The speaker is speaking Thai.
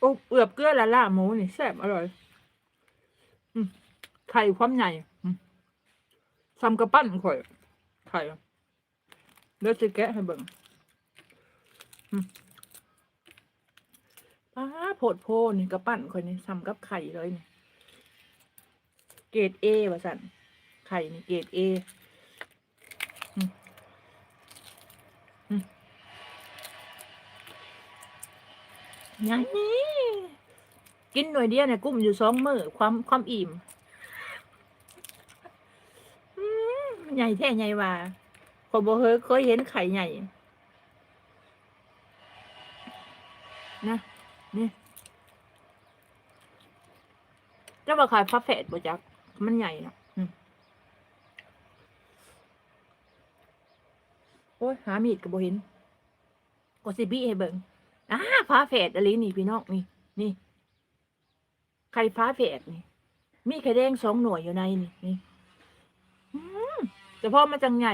อบเอือบเกลือละล่าหมูนี่แซ่บอร่อยไข่ความใหญ่ซ้ำกระปั้นข่อยไข่เดี๋ยวจะแกะให้เบิ่งป้าโพดโพนี่กระปั้นข่อยนี่ซ้ำกับไข่เลยนี่เกรดเอว่าสั่นไข่นี่เกรดเอยังนี่กินหน่วยเดียวเนี่ยกุ้มอยู่2 มื้อความอิ่มใหญ่แท้ใหญ่ว่าข่อยบ่เคยเห็นไข่ใหญ่นะนี่จะมาขายฟ้าแฝดบ่จักมันใหญ่นะโอ้ยหามีดก็บ่เห็นก็สิบี้ให้เบิ่งฟ้าแฝดอะไรนี่พี่น้องนี่ไข่ฟ้าแฝดนี่มีไข่แดง2 หน่วยอยู่ในนี่แต่พอมันจังใหญ่